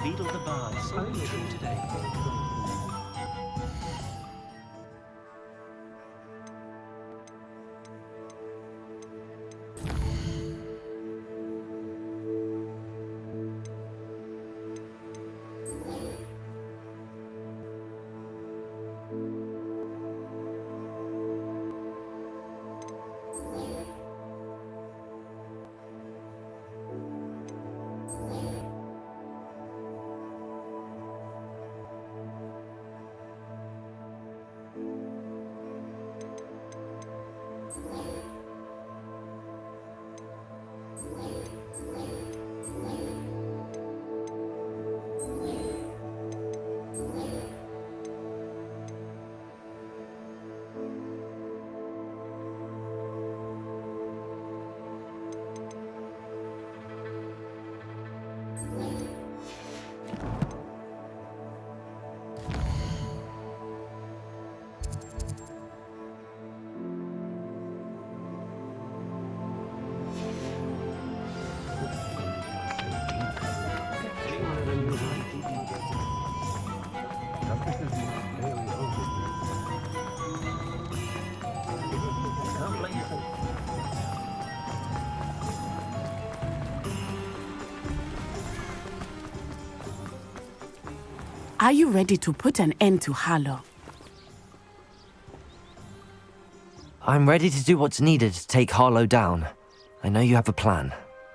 Beedle the Bard saw me through today. Are you ready to put an end to Harlow? I'm ready to do what's needed to take Harlow down. I know you have a plan.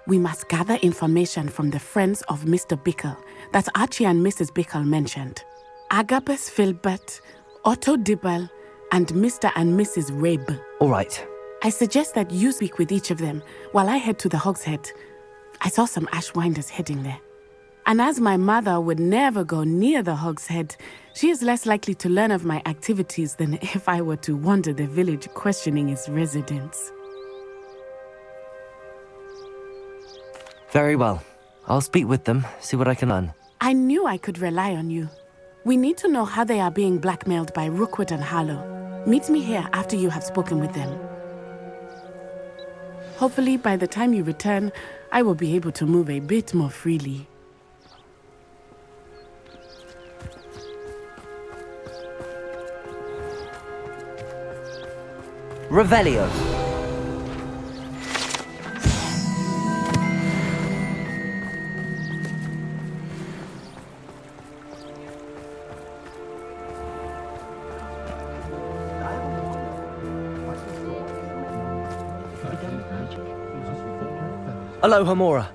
We must gather information from the friends of Mr. Bickle that Archie and Mrs. Bickle mentioned. Agabus Filbert, Otto Dibble, and Mr. and Mrs. Rabe. All right. I suggest that you speak with each of them while I head to the Hogshead. I saw some Ashwinders heading there. And as my mother would never go near the Hogshead, she is less likely to learn of my activities than if I were to wander the village questioning its residents. Very well. I'll speak with them, see what I can learn. I knew I could rely on you. We need to know how they are being blackmailed by Rookwood and Harlow. Meet me here after you have spoken with them. Hopefully, by the time you return, I will be able to move a bit more freely. Revelio. Aloha Mora.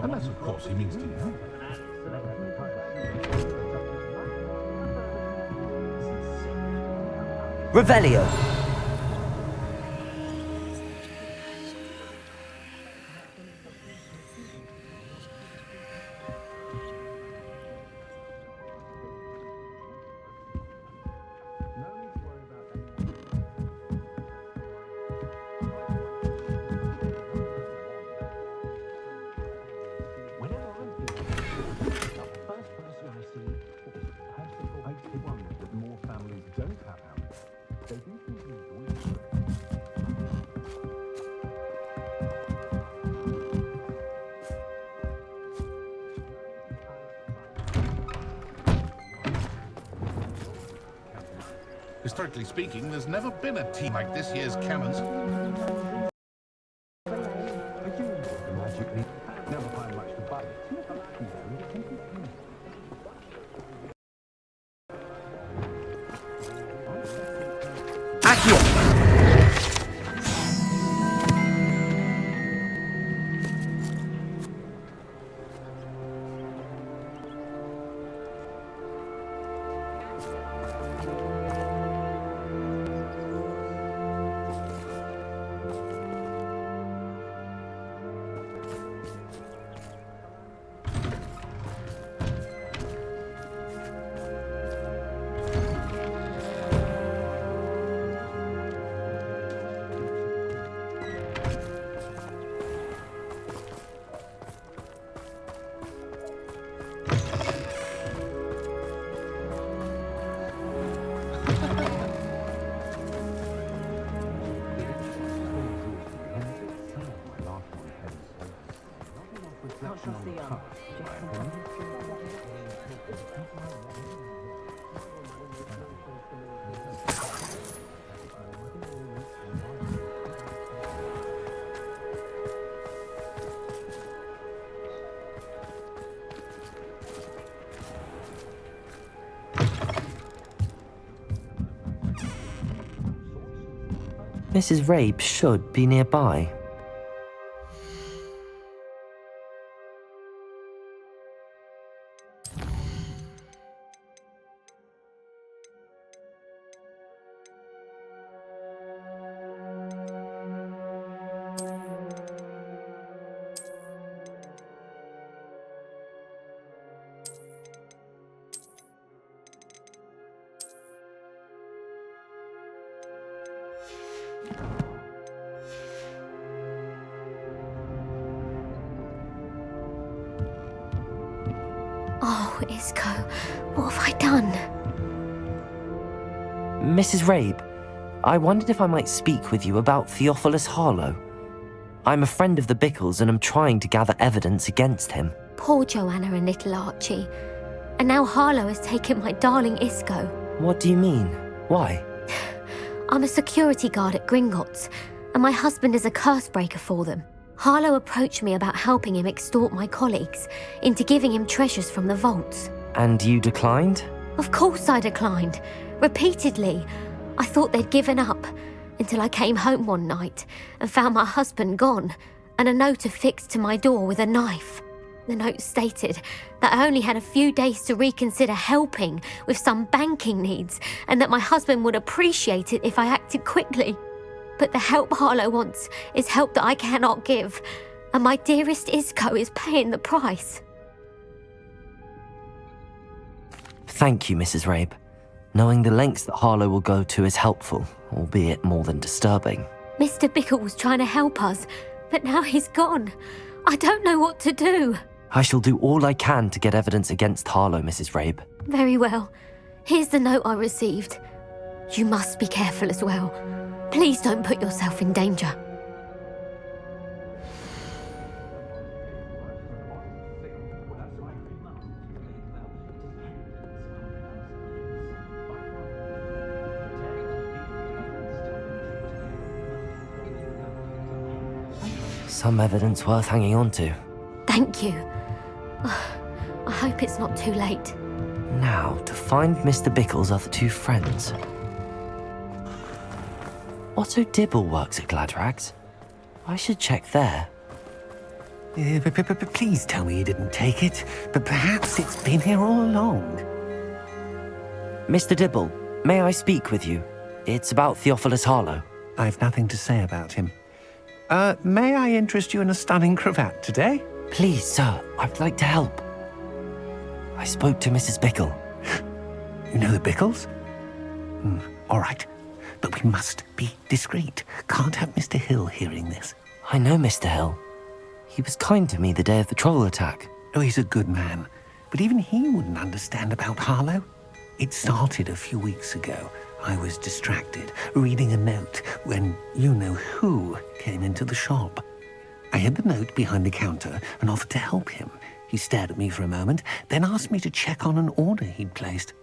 Unless, of course, he means to know. Revelio. Historically speaking, there's never been a team like this year's cannons. Mrs. Rabe should be nearby. Oh, Isco, what have I done? Mrs. Rabe, I wondered if I might speak with you about Theophilus Harlow. I'm a friend of the Bickles and I'm trying to gather evidence against him. Poor Joanna and little Archie. And now Harlow has taken my darling Isco. What do you mean? Why? I'm a security guard at Gringotts, and my husband is a curse breaker for them. Harlow approached me about helping him extort my colleagues into giving him treasures from the vaults. And you declined? Of course I declined. Repeatedly. I thought they'd given up, until I came home one night and found my husband gone, and a note affixed to my door with a knife. The note stated that I only had a few days to reconsider helping with some banking needs, and that my husband would appreciate it if I acted quickly. But the help Harlow wants is help that I cannot give, and my dearest Isco is paying the price. Thank you, Mrs. Rabe. Knowing the lengths that Harlow will go to is helpful, albeit more than disturbing. Mr. Bickle was trying to help us, but now he's gone. I don't know what to do. I shall do all I can to get evidence against Harlow, Mrs. Rabe. Very well. Here's the note I received. You must be careful as well. Please don't put yourself in danger. Some evidence worth hanging on to. Thank you. I hope it's not too late. Now, to find Mr. Bickle's other two friends. Otto Dibble works at Gladrags. I should check there. Please tell me you didn't take it, but perhaps it's been here all along. Mr. Dibble, may I speak with you? It's about Theophilus Harlow. I've nothing to say about him. May I interest you in a stunning cravat today? Please, sir, I'd like to help. I spoke to Mrs. Bickle. You know the Bickles? All right, but we must be discreet. Can't have Mr. Hill hearing this. I know Mr. Hill. He was kind to me the day of the troll attack. Oh, he's a good man, but even he wouldn't understand about Harlow. It started a few weeks ago. I was distracted, reading a note, when you-know-who came into the shop. I hid the note behind the counter and offered to help him. He stared at me for a moment, then asked me to check on an order he'd placed.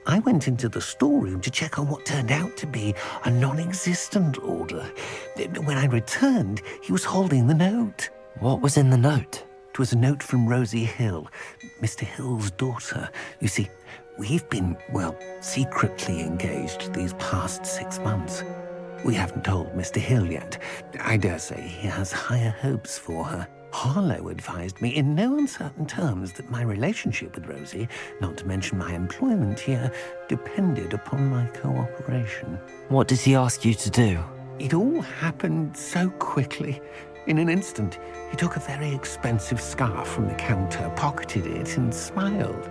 I went into the storeroom to check on what turned out to be a non-existent order. When I returned, he was holding the note. What was in the note? It was a note from Rosie Hill, Mr. Hill's daughter. You see, we've been, secretly engaged these past 6 months. We haven't told Mr. Hill yet. I dare say he has higher hopes for her. Harlow advised me in no uncertain terms that my relationship with Rosie, not to mention my employment here, depended upon my cooperation. What did he ask you to do? It all happened so quickly. In an instant, he took a very expensive scarf from the counter, pocketed it, and smiled.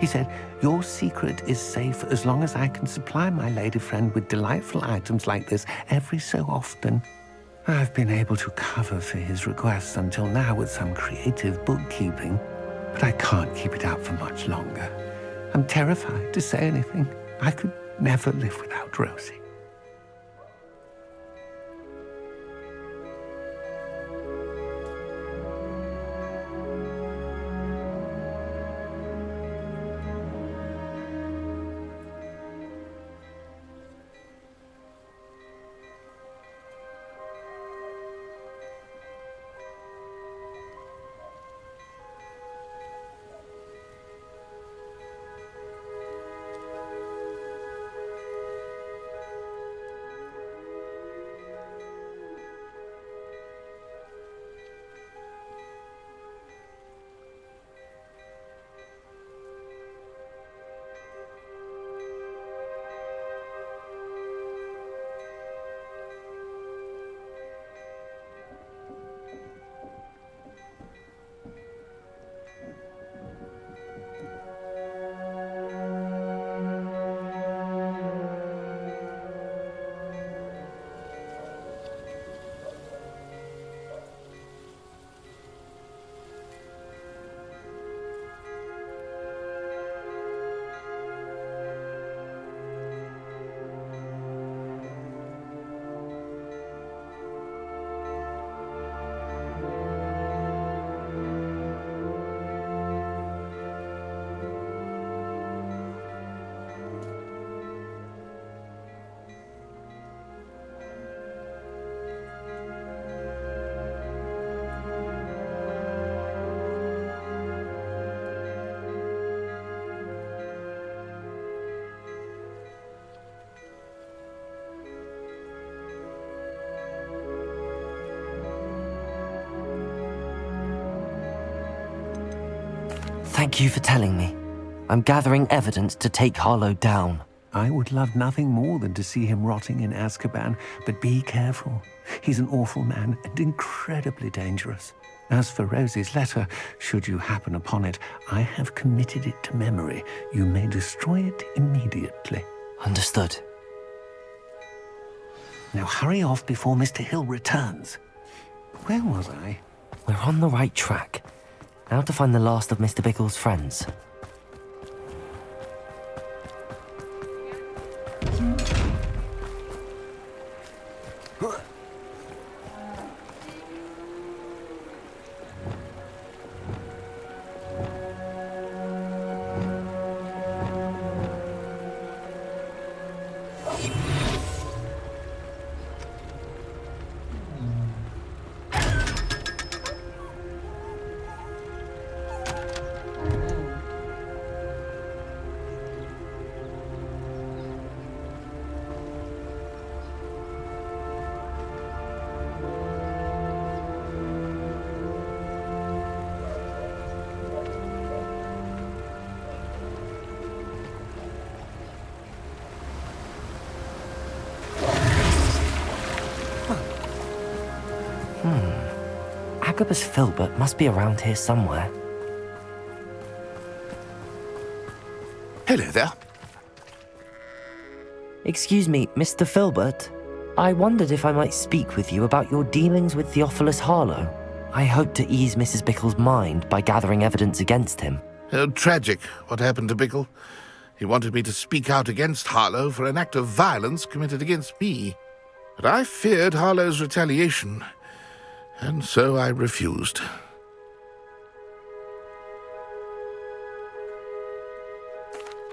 He said, "Your secret is safe as long as I can supply my lady friend with delightful items like this every so often." I've been able to cover for his requests until now with some creative bookkeeping, but I can't keep it up for much longer. I'm terrified to say anything. I could never live without Rosie. Thank you for telling me. I'm gathering evidence to take Harlow down. I would love nothing more than to see him rotting in Azkaban, but be careful. He's an awful man and incredibly dangerous. As for Rosie's letter, should you happen upon it, I have committed it to memory. You may destroy it immediately. Understood. Now hurry off before Mr. Hill returns. Where was I? We're on the right track. Now to find the last of Mr. Bickle's friends. Agabus Filbert must be around here somewhere. Hello there. Excuse me, Mr. Filbert. I wondered if I might speak with you about your dealings with Theophilus Harlow. I hope to ease Mrs. Bickle's mind by gathering evidence against him. Tragic, what happened to Bickle. He wanted me to speak out against Harlow for an act of violence committed against me. But I feared Harlow's retaliation, and so I refused.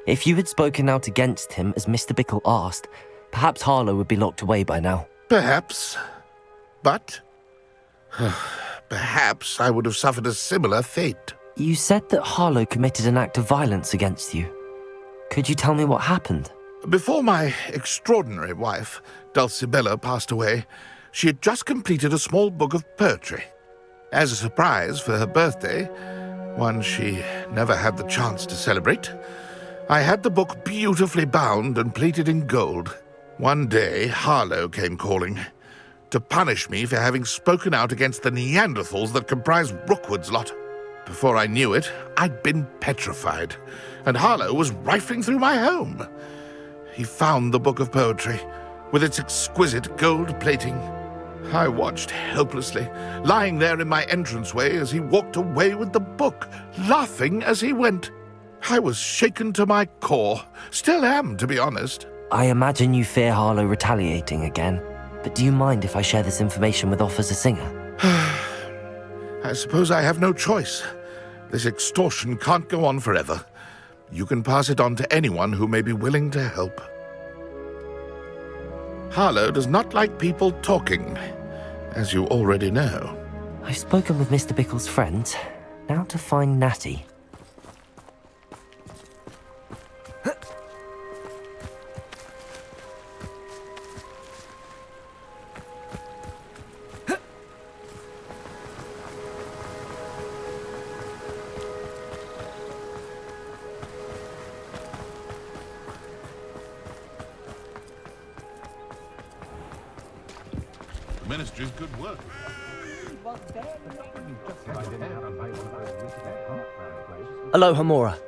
If you had spoken out against him as Mr. Bickle asked, perhaps Harlow would be locked away by now. Perhaps. But perhaps I would have suffered a similar fate. You said that Harlow committed an act of violence against you. Could you tell me what happened? Before my extraordinary wife, Dulcibella, passed away, she had just completed a small book of poetry. As a surprise for her birthday, one she never had the chance to celebrate, I had the book beautifully bound and plated in gold. One day, Harlow came calling to punish me for having spoken out against the Neanderthals that comprised Rookwood's lot. Before I knew it, I'd been petrified, and Harlow was rifling through my home. He found the book of poetry, with its exquisite gold plating. I watched helplessly, lying there in my entranceway as he walked away with the book, laughing as he went. I was shaken to my core. Still am, to be honest. I imagine you fear Harlow retaliating again, but do you mind if I share this information with Officer Singer? I suppose I have no choice. This extortion can't go on forever. You can pass it on to anyone who may be willing to help. Harlow does not like people talking, as you already know. I've spoken with Mr. Bickle's friends. Now to find Natty. Ministry's good work. Hello, Hamora.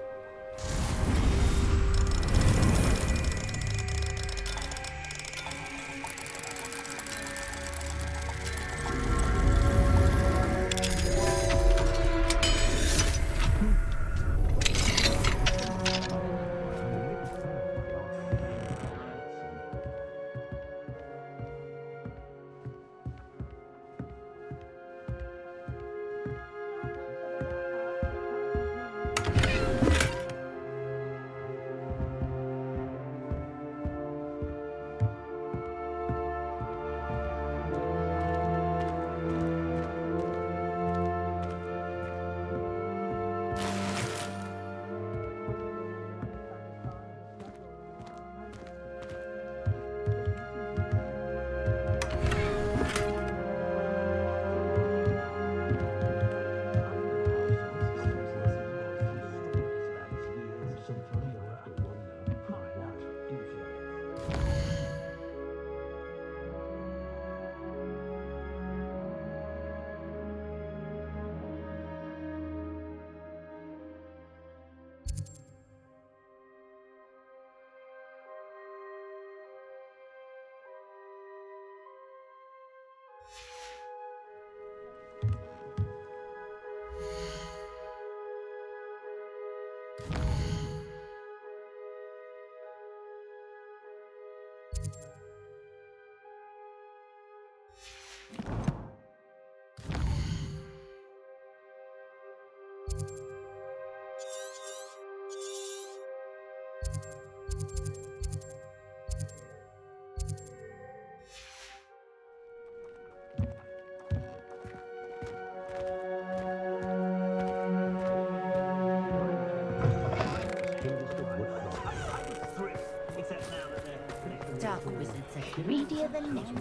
Dark wizards are greedier than never.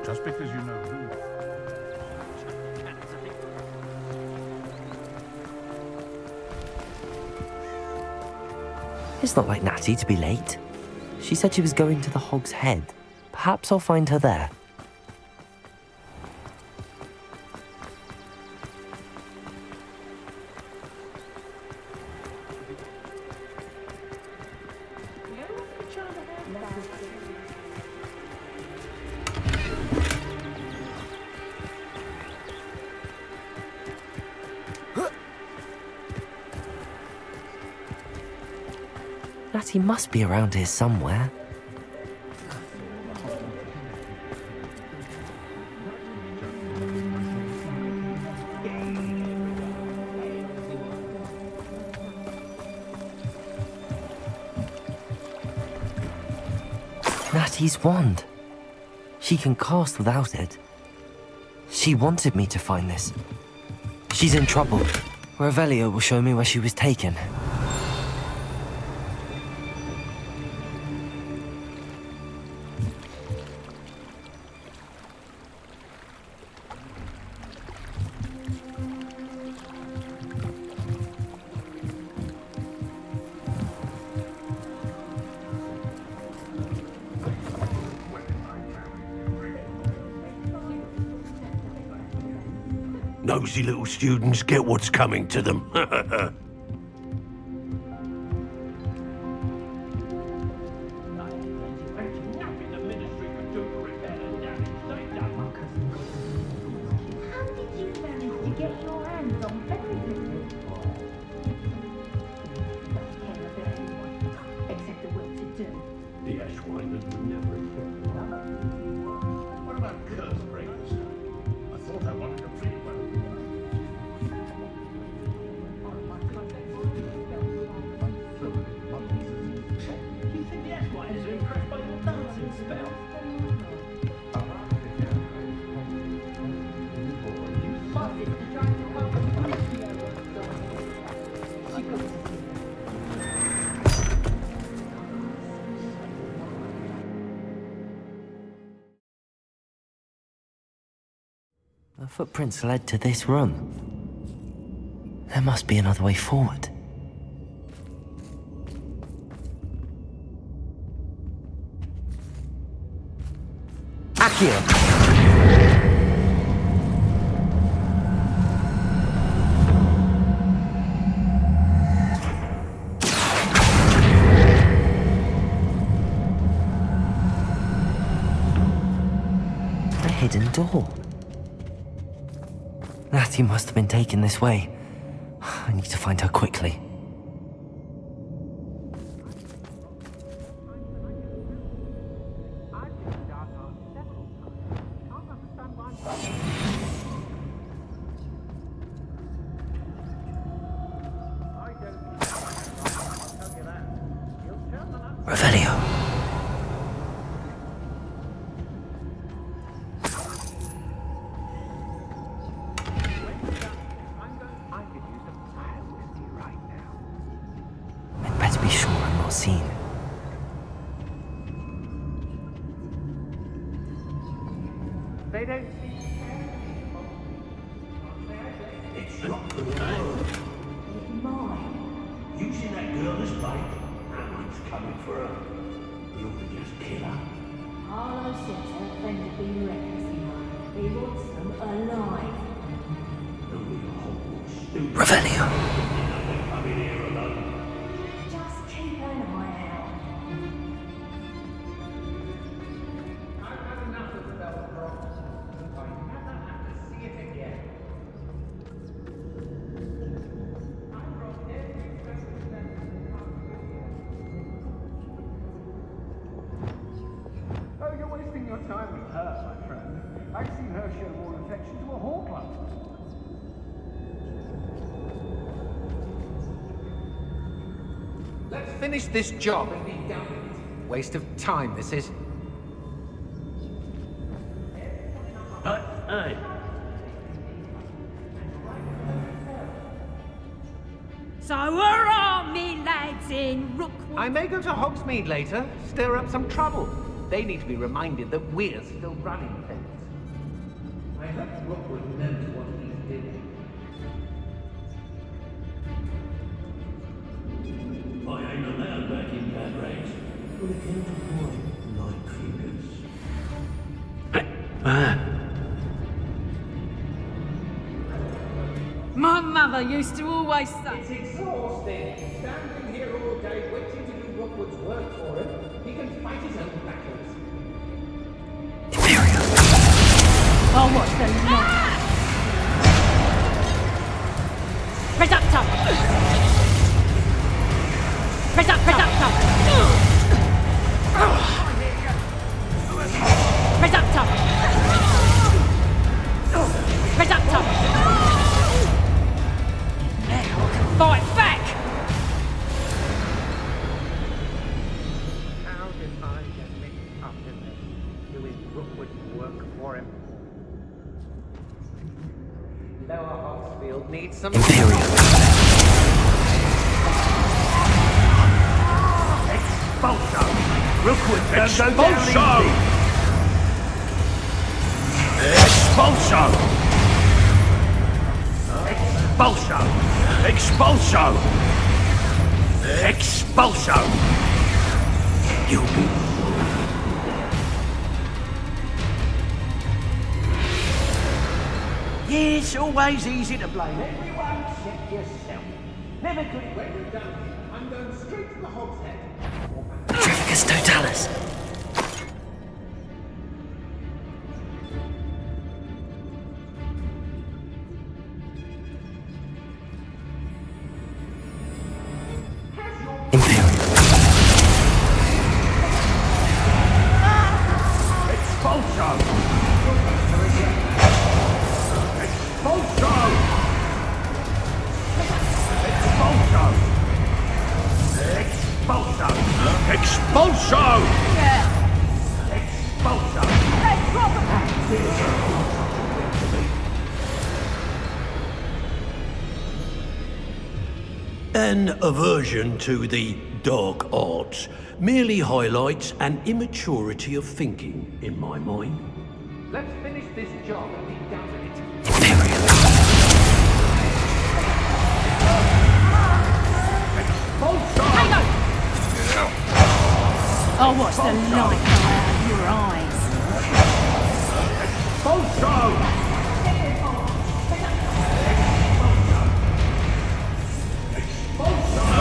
Just because you know who. It's not like Natty to be late. She said she was going to the Hog's Head. Perhaps I'll find her there. Natty must be around here somewhere. Natty's wand. She can cast without it. She wanted me to find this. She's in trouble. Revelio will show me where she was taken. Nosy little students get what's coming to them. What about curse breakers? I thought I wanted a free one. You think the Ashwinders are impressed by your dancing spell? The footprints led to this room. There must be another way forward. Accio! A hidden door. Natty must have been taken this way. I need to find her quickly. Revelio. I'd better be sure I'm not seen. They don't It's not the world. It's mine. You see that girl as bait? Someone's coming for her. You can just kill her. Harlow says her friend had been reckless. He wants them alive. Only a Hogwarts student. Revelio. Come in here alone. Just keep an eye out. I've had enough of spells drops. I never have to see it again. I brought every precious lesson that comes with you. wasting your time with her, my friend. I've seen her show more affection to a Horcrux. Let's finish this job and be done with it. Waste of time, this is. Hey. So where are me lads in Rookwood? I may go to Hogsmeade later, stir up some trouble. They need to be reminded that we're still running things. I hope Rookwood knows what he's doing. I ain't allowed back in bad rags. But it came to point like fingers. My mother used to always say. It's exhausting. Standing here all day waiting to do Rookwood's work for him. He can fight his own battles. Oh, what's the line? Reducto! Reducto! Reducto! Reducto! Fight back! How did I get mixed up in this? Doing Rookwood's work for him? Lower Hogsfield needs some... Imperial. Expulso! Rookwood don't go down easy! Expulso! Expulso! Expulso! Expulso! You'll be... Yeah, it's always easy to blame everyone except yourself. Never could it. When we're done, I'm going straight to the Hogshead. Trafficus Totalis. Imperial. Expulso! Expulso! Expulso! Expulso! Expulso! Expulso! An aversion to the dark arts merely highlights an immaturity of thinking, in my mind. Let's finish this job and be done with it. Oh, what's the light out of your eyes?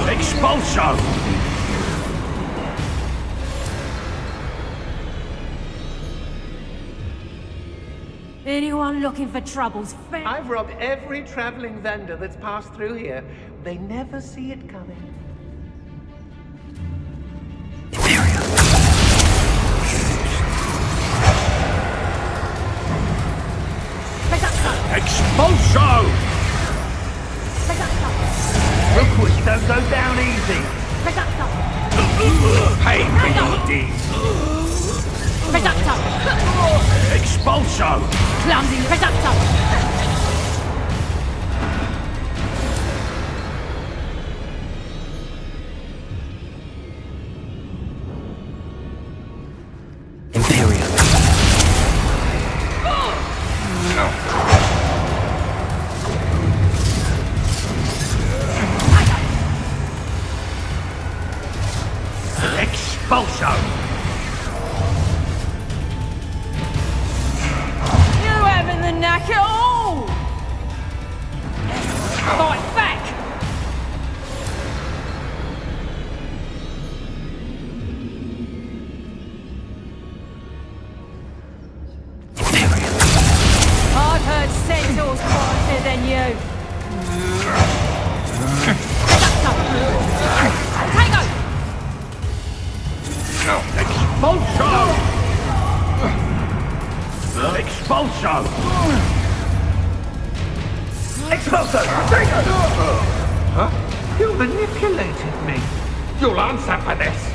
Expulso! Anyone looking for troubles? I've robbed every traveling vendor that's passed through here. They never see it coming. Expulso! Rookwood don't go down easy. Pay for your deeds. Expulso! Clumsy Reducto! Imperial. Expulso! You having the knack at all? Fight back! I've heard centaurs quieter than you. Take Expulso! Expulso! Expulso! Huh? You manipulated me. You'll answer for this.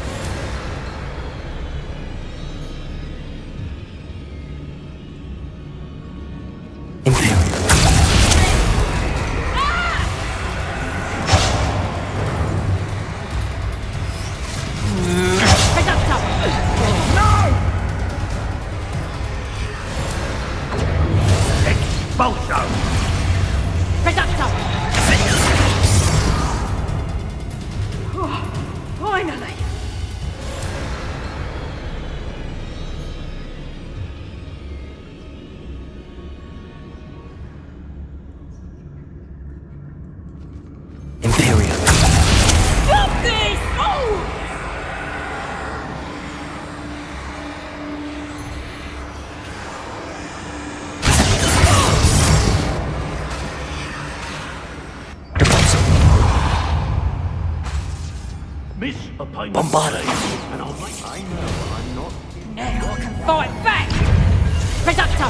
Finally! Imperium. Stop this! Oh! Miss a payment. Bombardo. And I'll make... I know I'm not... Now I can fight back! Reducto!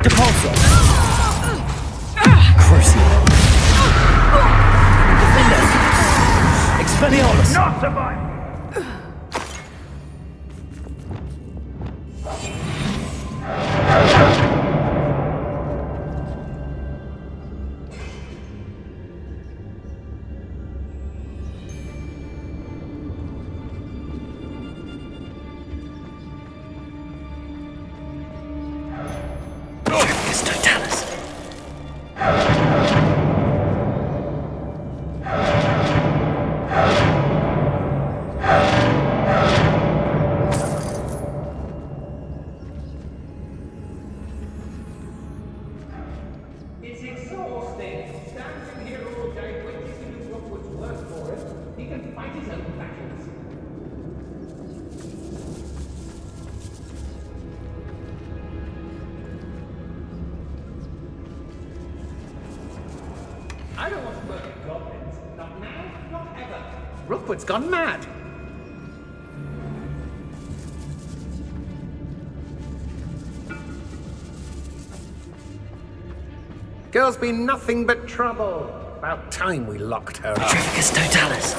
Depulso. Crucible. Defender. Expelliarmus. Not survive! It's exhausting. Standing here all day waiting to do Rookwood's work for him. He can fight his own battles. I don't want to work with goblins. Not now, not ever. Rookwood's gone mad. Girl's been nothing but trouble. About time we locked her up. Petrificus Totalis.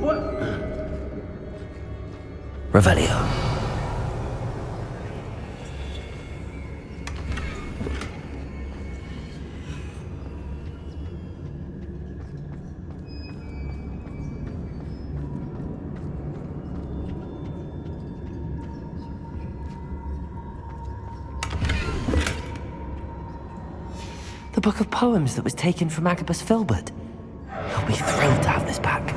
What? Revelio. The book of poems that was taken from Agabus Filbert. He'll be thrilled to have this back.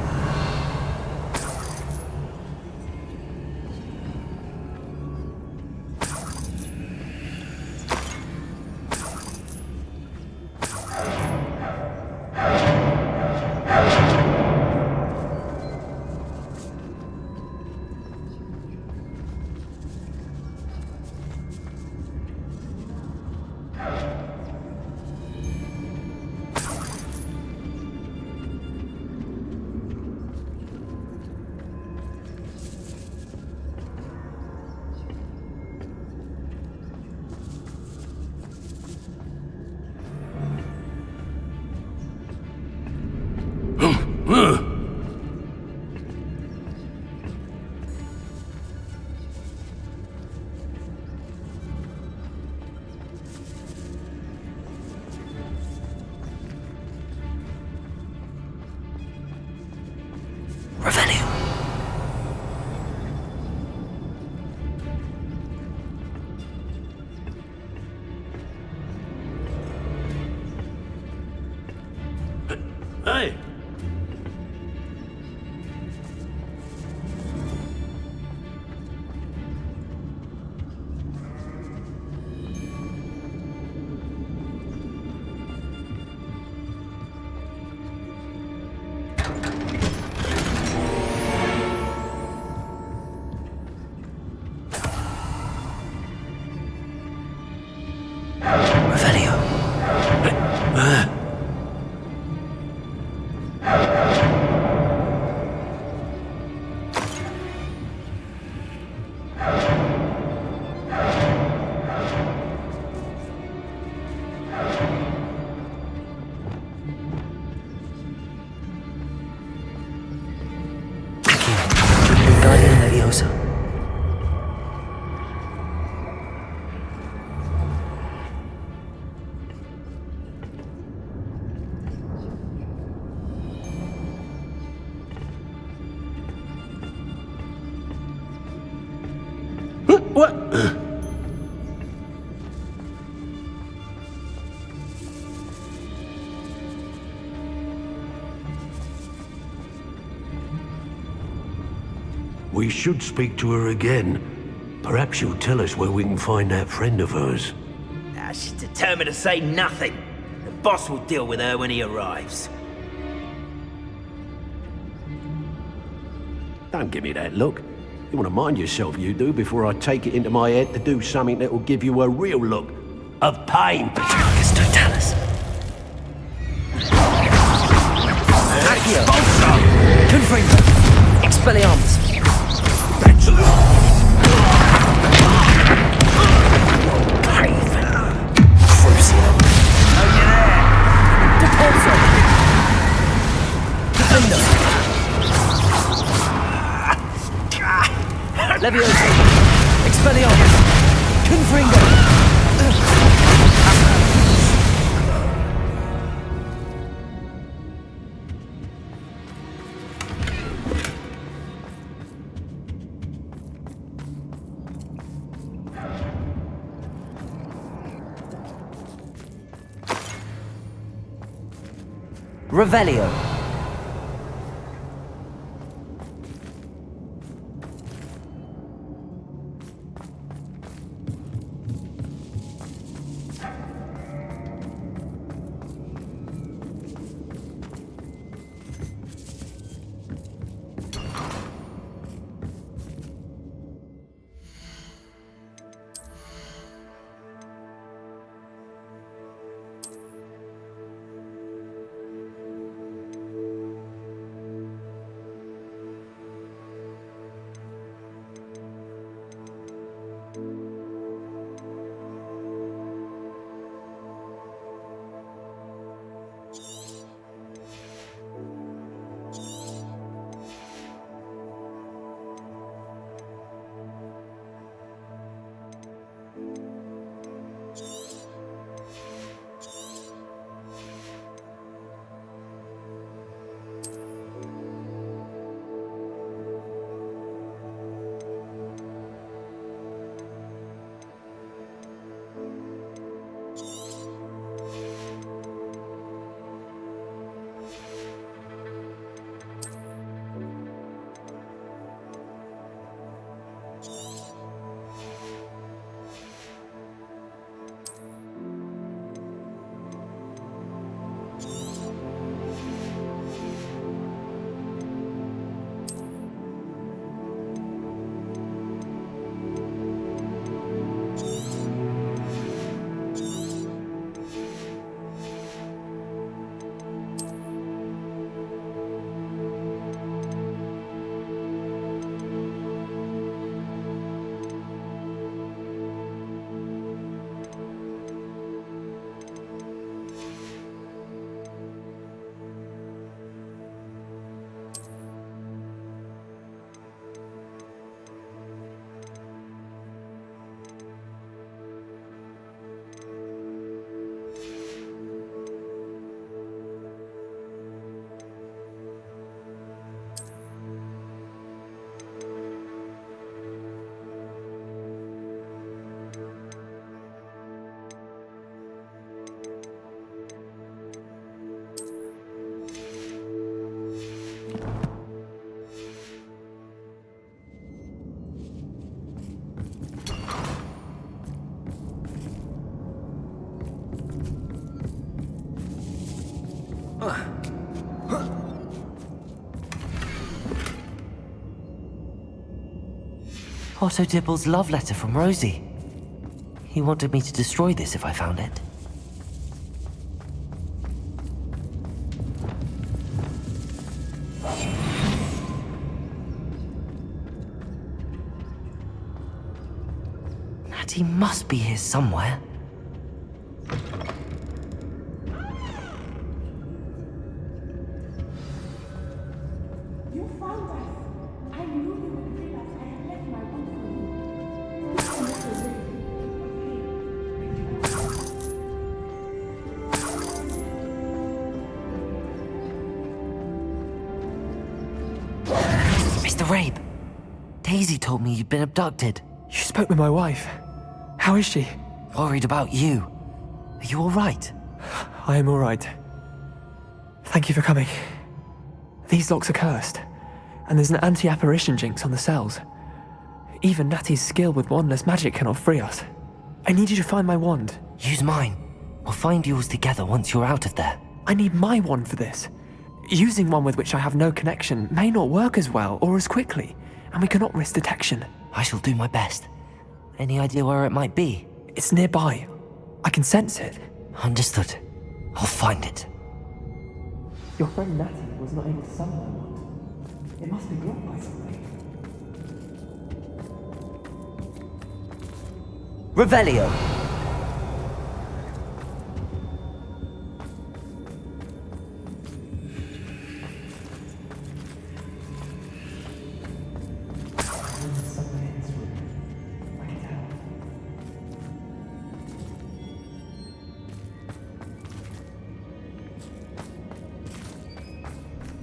What? We should speak to her again. Perhaps she'll tell us where we can find that friend of hers. She's determined to say nothing. The boss will deal with her when he arrives. Don't give me that look. You want to mind yourself, you do, before I take it into my head to do something that will give you a real look of pain. Focus, Totalis. Accio! Confringo! Expelliarmus! Crucio! Oh yeah! Depulso! Defender! Levioso! Expelliarmus! Confringo! Revelio. Otto Dibble's love letter from Rosie. He wanted me to destroy this if I found it. Natty must be here somewhere. You found us. I knew you would free us. I had left my wand Mr. Rabe, Daisy told me you'd been abducted. You spoke with my wife. How is she? Worried about you. Are you all right? I am all right. Thank you for coming. These locks are cursed, and there's an anti-apparition jinx on the cells. Even Natty's skill with wandless magic cannot free us. I need you to find my wand. Use mine. We'll find yours together once you're out of there. I need my wand for this. Using one with which I have no connection may not work as well or as quickly, and we cannot risk detection. I shall do my best. Any idea where it might be? It's nearby. I can sense it. Understood. I'll find it. Your friend Natty was not able to summon my wand. It must be blocked by something. Revelio!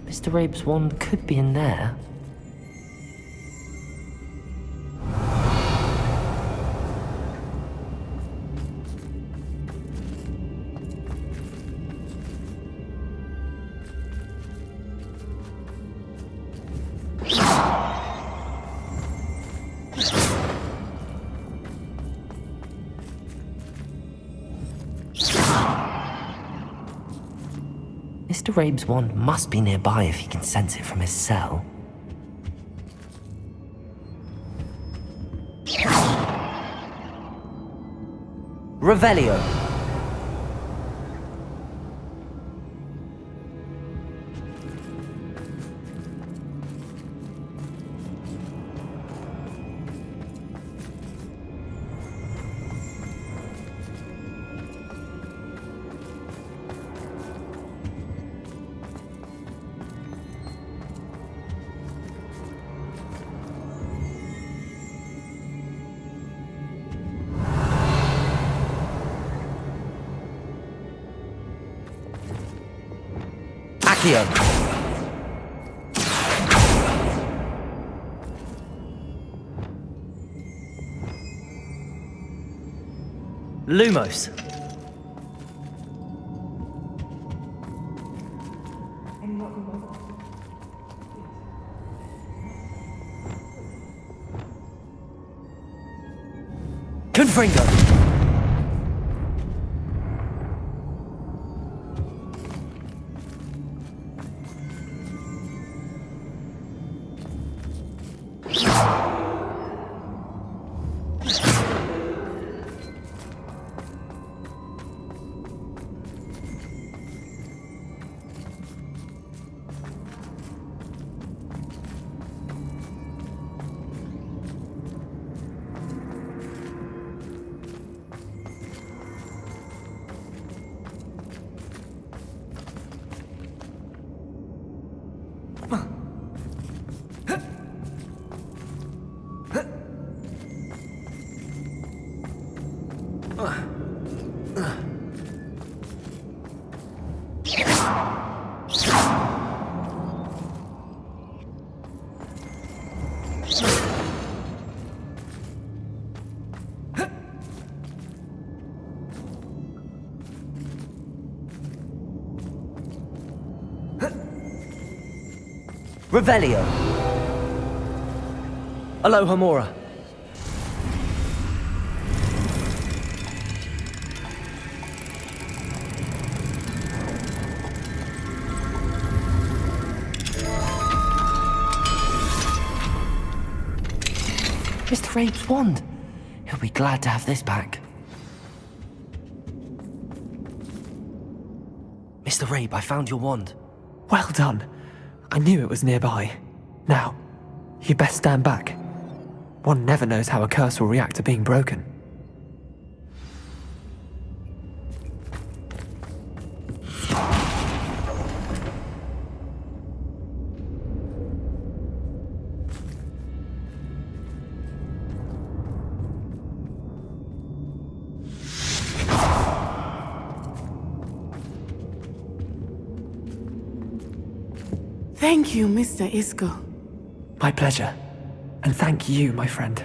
Mr. Rabe's wand could be in there. Mr. Rabe's wand must be nearby if he can sense it from his cell. Revelio! Lumos. Confringo. Revelio. Aloha Mora. Mr. Rabe's wand. He'll be glad to have this back. Mr. Rabe, I found your wand. Well done. I knew it was nearby. Now, you best stand back. One never knows how a curse will react to being broken. Thank you, Mr. Isco. My pleasure. And thank you, my friend.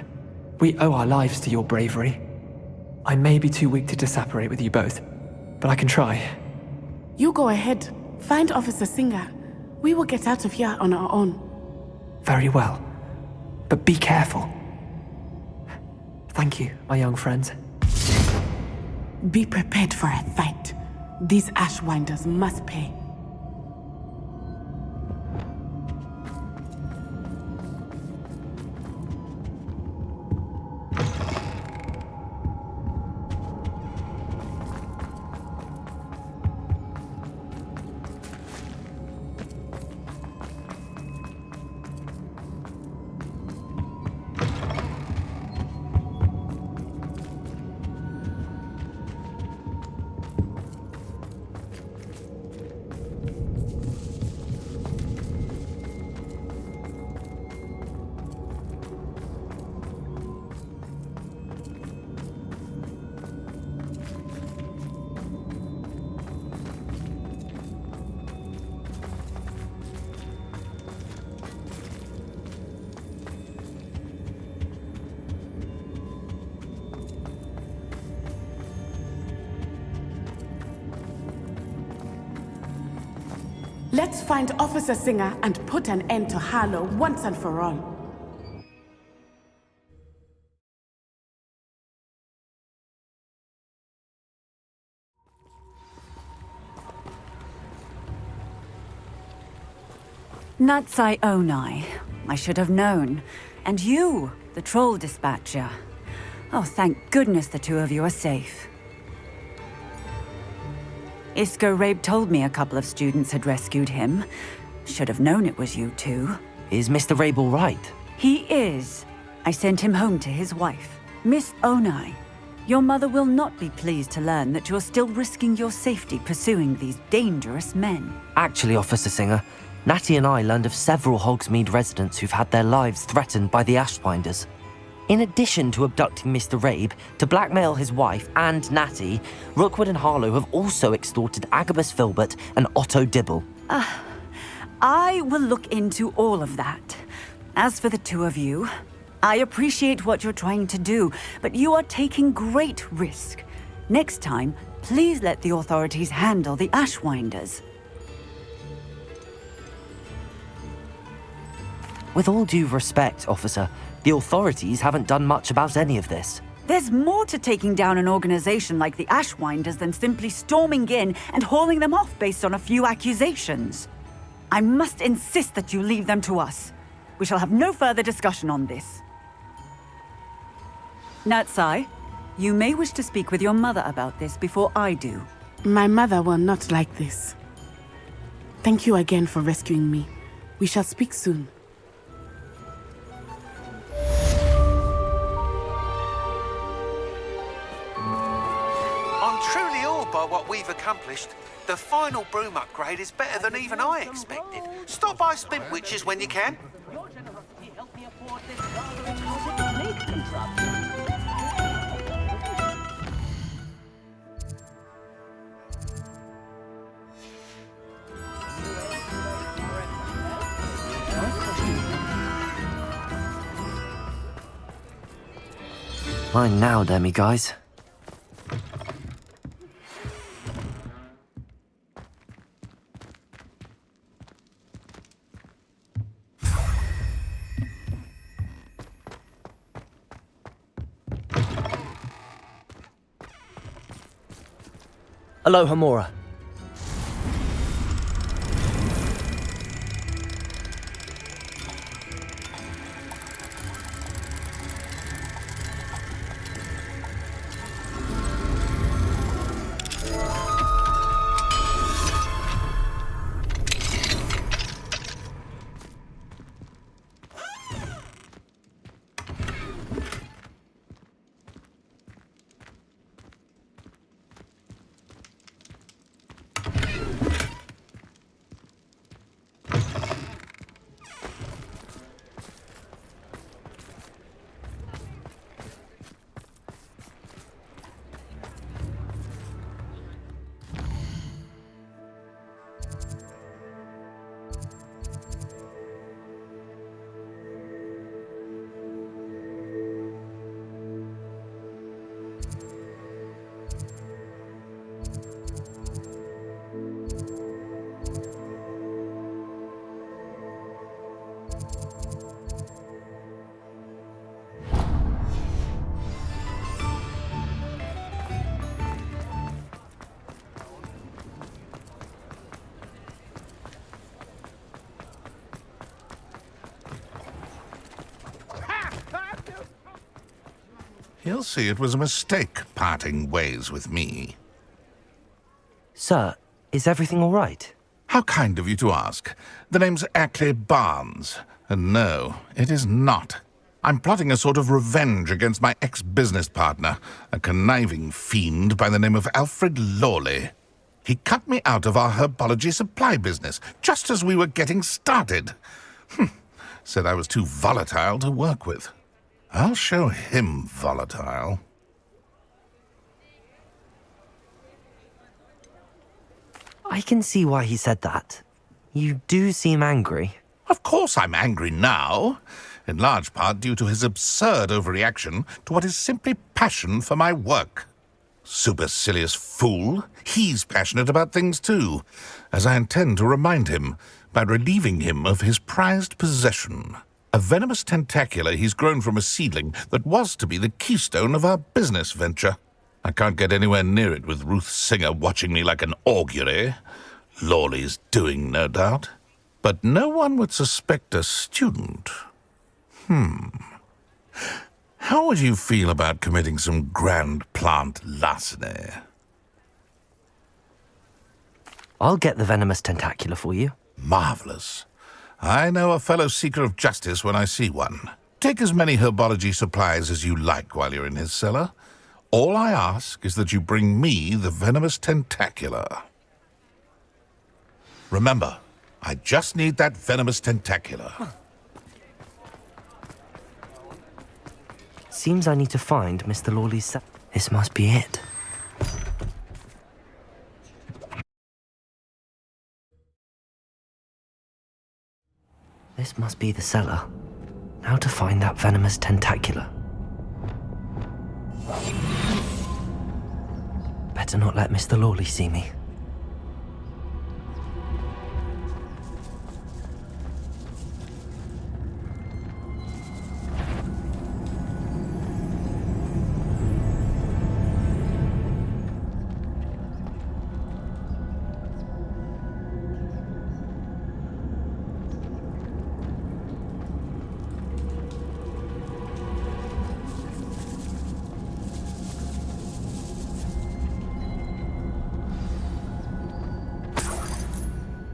We owe our lives to your bravery. I may be too weak to disapparate with you both, but I can try. You go ahead. Find Officer Singer. We will get out of here on our own. Very well. But be careful. Thank you, my young friends. Be prepared for a fight. These Ashwinders must pay. Let's find Officer Singer and put an end to Harlow once and for all. Natsai Onai. I should have known. And you, the troll dispatcher. Oh, thank goodness the two of you are safe. Isco Rabe told me a couple of students had rescued him. Should have known it was you two. Is Mr. Rabe all right? He is. I sent him home to his wife. Miss Onai, your mother will not be pleased to learn that you're still risking your safety pursuing these dangerous men. Actually, Officer Singer, Natty and I learned of several Hogsmeade residents who've had their lives threatened by the Ashwinders. In addition to abducting Mr. Rabe, to blackmail his wife and Natty, Rookwood and Harlow have also extorted Agabus Filbert and Otto Dibble. I will look into all of that. As for the two of you, I appreciate what you're trying to do, but you are taking great risk. Next time, please let the authorities handle the Ashwinders. With all due respect, officer, the authorities haven't done much about any of this. There's more to taking down an organization like the Ashwinders than simply storming in and hauling them off based on a few accusations. I must insist that you leave them to us. We shall have no further discussion on this. Natsai, you may wish to speak with your mother about this before I do. My mother will not like this. Thank you again for rescuing me. We shall speak soon. I'm truly awed by what we've accomplished. The final broom upgrade is better than even I expected. Stop by Spint Witches when you can. Your generosity helped me afford this rather expensive maintenance upgrade. Mine now, Demi guys. Aloha Mora. He'll see it was a mistake parting ways with me. Sir, is everything all right? How kind of you to ask. The name's Ackley Barnes. And no, it is not. I'm plotting a sort of revenge against my ex-business partner, a conniving fiend by the name of Alfred Lawley. He cut me out of our herbology supply business, just as we were getting started. Said I was too volatile to work with. I'll show him volatile. I can see why he said that. You do seem angry. Of course I'm angry now, in large part due to his absurd overreaction to what is simply passion for my work. Supercilious fool, he's passionate about things too, as I intend to remind him by relieving him of his prized possession, a venomous tentacula he's grown from a seedling that was to be the keystone of our business venture. I can't get anywhere near it with Ruth Singer watching me like an augury. Lawley's doing, no doubt. But no one would suspect a student. How would you feel about committing some grand plant larceny? I'll get the venomous tentacula for you. Marvelous. I know a fellow seeker of justice when I see one. Take as many herbology supplies as you like while you're in his cellar. All I ask is that you bring me the venomous tentacula. Remember, I just need that venomous tentacula. Seems I need to find Mr. Lawley's cell. This must be it. This must be the cellar. Now to find that venomous tentacula. Better not let Mr. Lawley see me.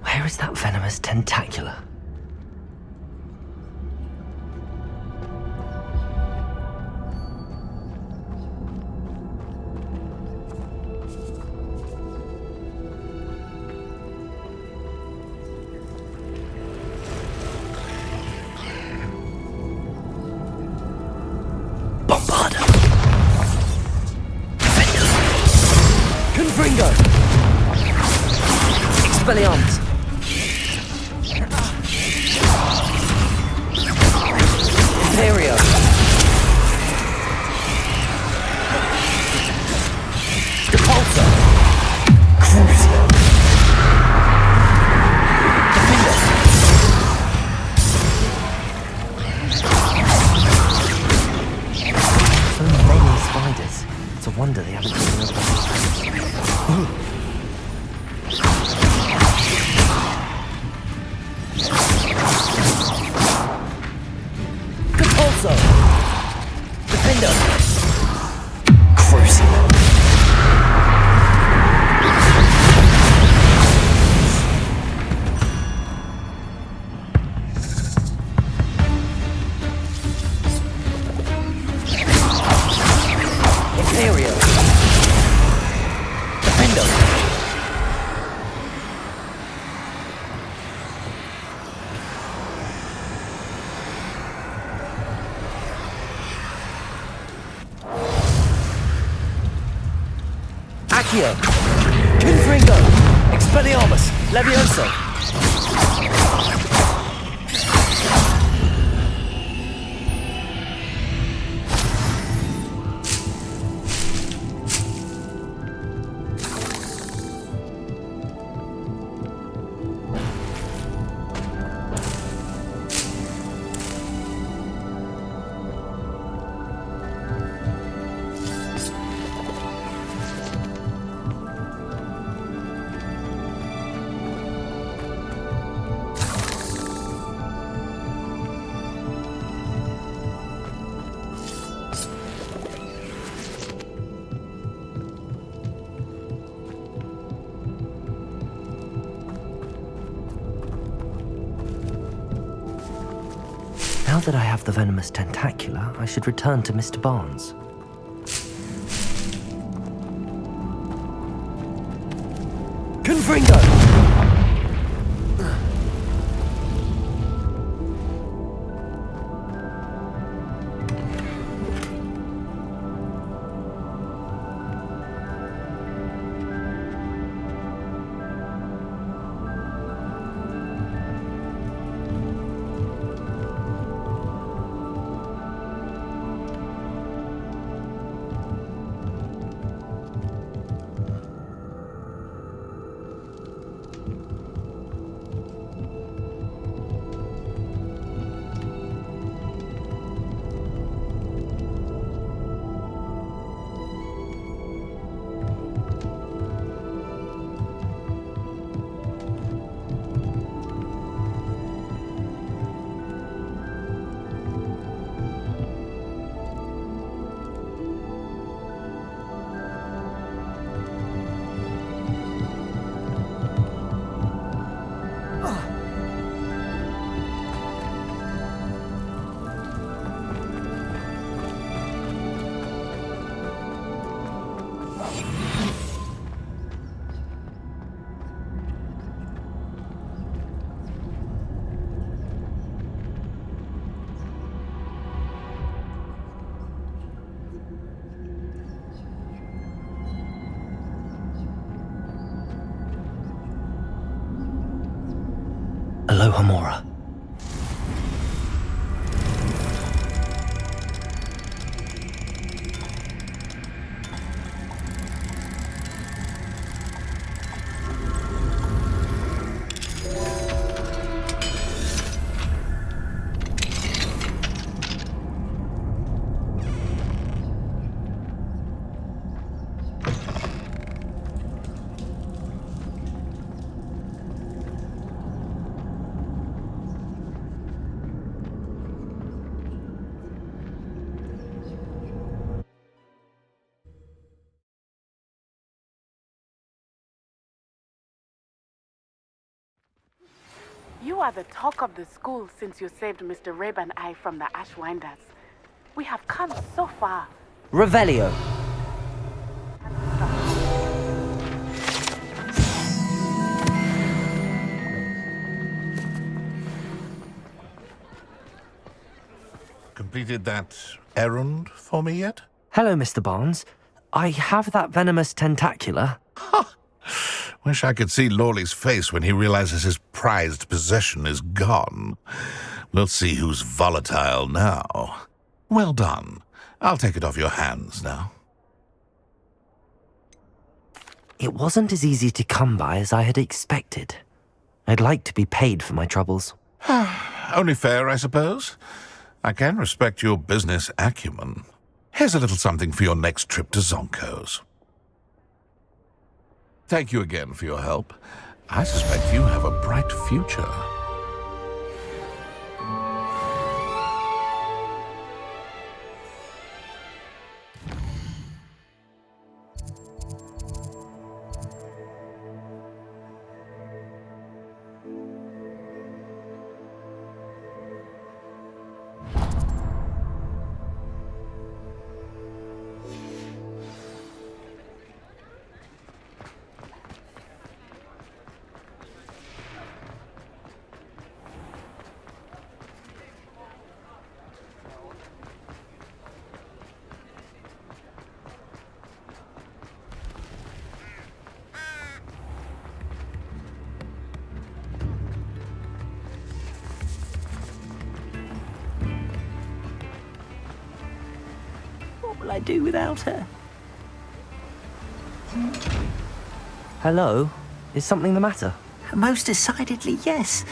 Where is that venomous tentacula? Bombarda! Defender! Confringo! Expelliarmus! Imperio! Repulsor! Crucio! Defender! So many spiders. It's a wonder they haven't taken over. Defender! Crucio! Imperio! Defender! Accio! Confringo! Expelliarmus! Levioso! Now that I have the venomous tentacula, I should return to Mr. Barnes. Confringo! Aloha Mora. You are the talk of the school since you saved Mr. Rabe and I from the Ashwinders. We have come so far. Revelio. Completed that errand for me yet? Hello, Mr. Barnes. I have that venomous tentacula. Wish I could see Lawley's face when he realizes his prized possession is gone. We'll see who's volatile now. Well done. I'll take it off your hands now. It wasn't as easy to come by as I had expected. I'd like to be paid for my troubles. Only fair, I suppose. I can respect your business acumen. Here's a little something for your next trip to Zonko's. Thank you again for your help. I suspect you have a bright future. What will I do without her? Hello? Is something the matter? Most decidedly, yes.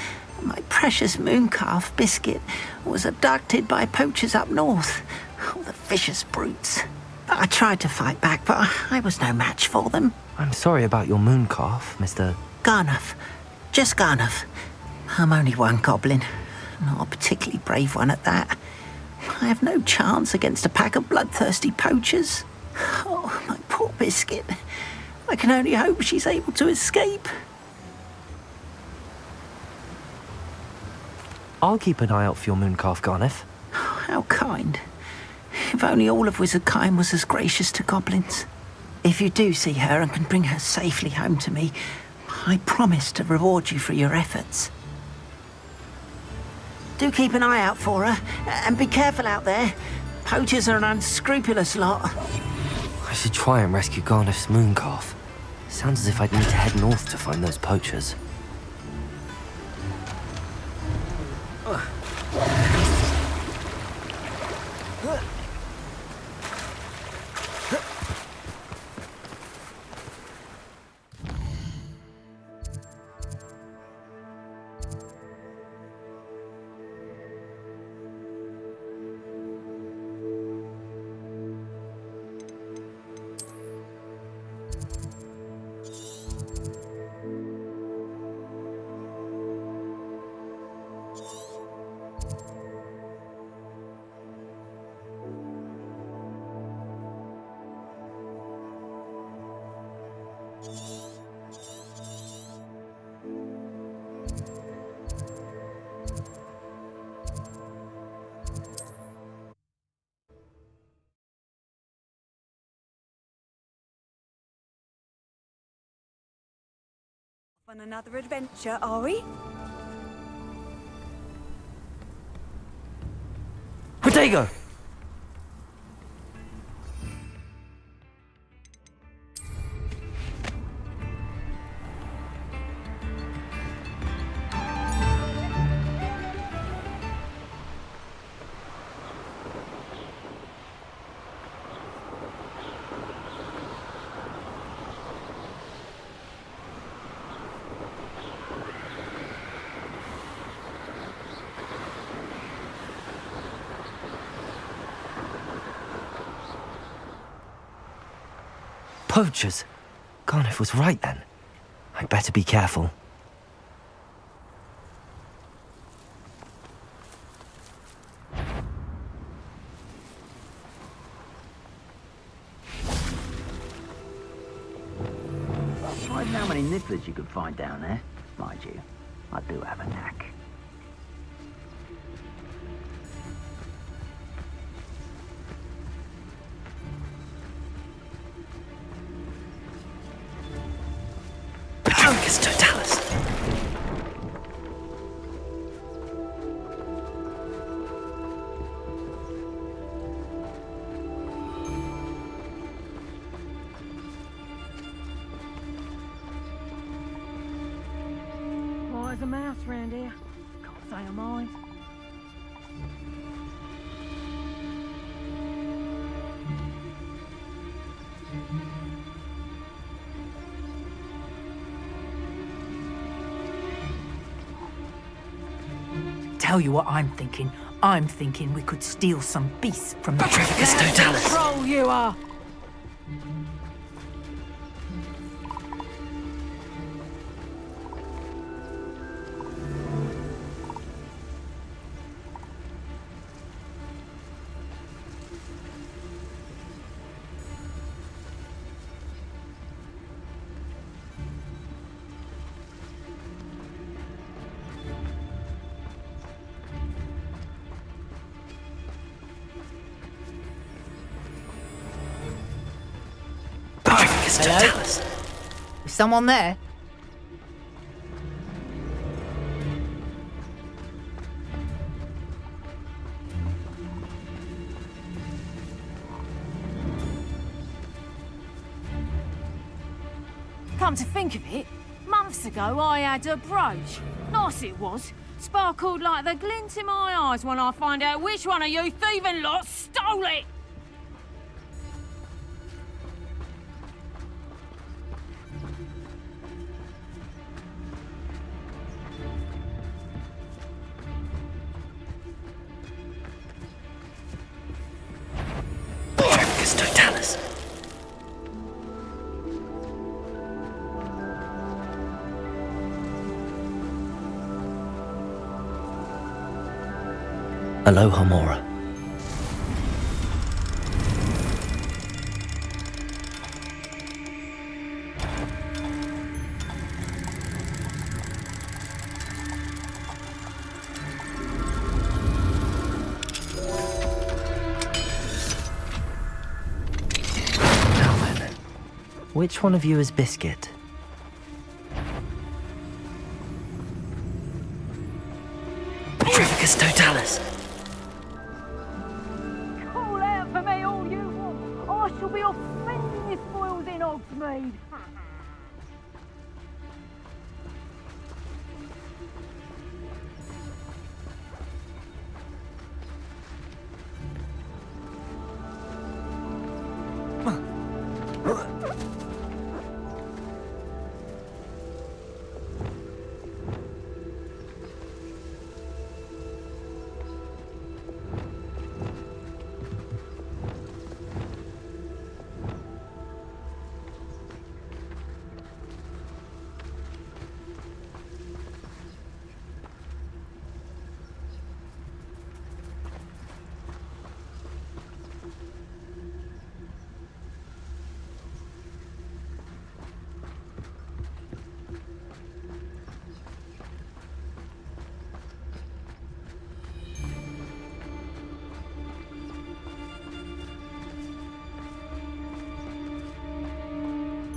My precious mooncalf, Biscuit, was abducted by poachers up north. Oh, the vicious brutes. I tried to fight back, but I was no match for them. I'm sorry about your mooncalf, Mr. Garnuff. Just Garnuff. I'm only one goblin. Not a particularly brave one at that. I have no chance against a pack of bloodthirsty poachers. Oh, my poor Biscuit. I can only hope she's able to escape. I'll keep an eye out for your mooncalf, Garneth. How kind. If only all of Wizardkind was as gracious to goblins. If you do see her and can bring her safely home to me, I promise to reward you for your efforts. Do keep an eye out for her, and be careful out there. Poachers are an unscrupulous lot. I should try and rescue Garneth's mooncalf. Sounds as if I'd need to head north to find those poachers. On another adventure, are we? Potato! Poachers! Garneth was right then. I'd better be careful. Surprised how many nibblers you could find down there. Mind you, I do have a knack. Totalis! Why is a mouse round here? Can't say I mind. Tell you what I'm thinking. I'm thinking we could steal some beasts from the Trafficus Totalis! Troll you are! Hello? Is someone there? Come to think of it, months ago I had a brooch. Nice it was. Sparkled like the glint in my eyes when I find out which one of you thieving lots stole it. Trafficus Totalis! Aloha Mora. Which one of you is Biscuit? Petrificus Totalis! Call out for me all you want. I shall be off spending this spoils in Hogsmeade.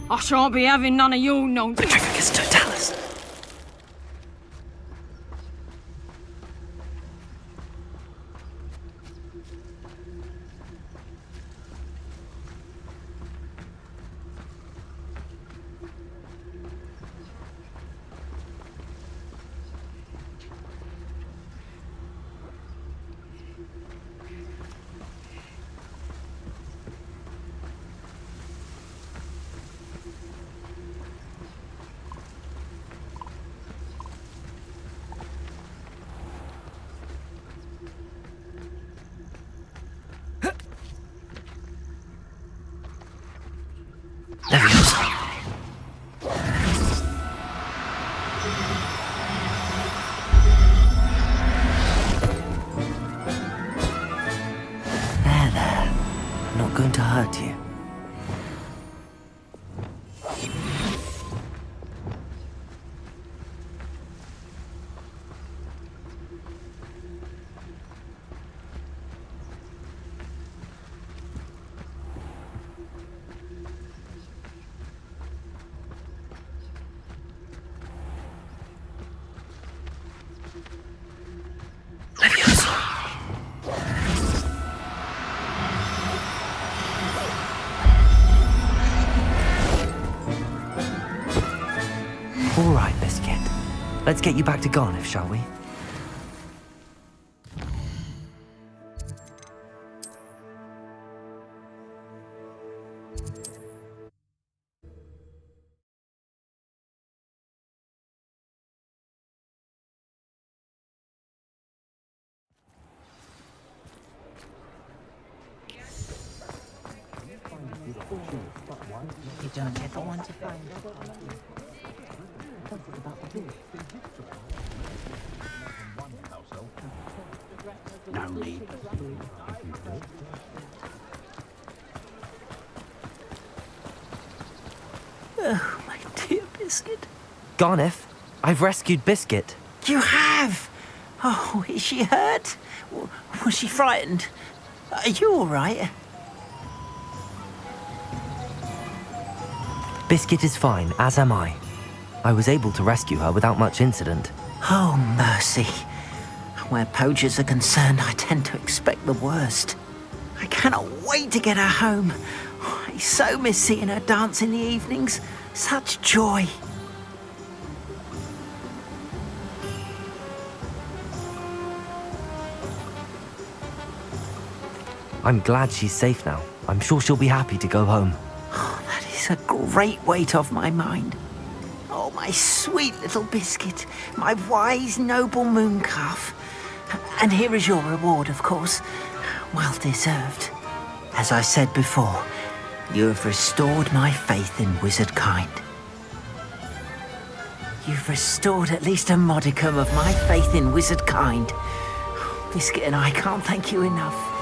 I shan't be having none of your nonsense. Petrificus Totalis! Leviosa! There. I'm not going to hurt you. All right, Biscuit. Let's get you back to Garniff, shall we? You don't ever want to find No need. Oh, my dear Biscuit. Garniff, I've rescued Biscuit. You have? Oh, is she hurt? Was she frightened? Are you all right? Biscuit is fine, as am I. I was able to rescue her without much incident. Oh, mercy. Where poachers are concerned, I tend to expect the worst. I cannot wait to get her home. I so miss seeing her dance in the evenings. Such joy. I'm glad she's safe now. I'm sure she'll be happy to go home. Oh, that is a great weight off my mind. Oh, my sweet little Biscuit, my wise, noble mooncalf. And here is your reward, of course. Well deserved. As I said before, you have restored my faith in wizard kind. You've restored at least a modicum of my faith in wizard kind. Biscuit and I can't thank you enough.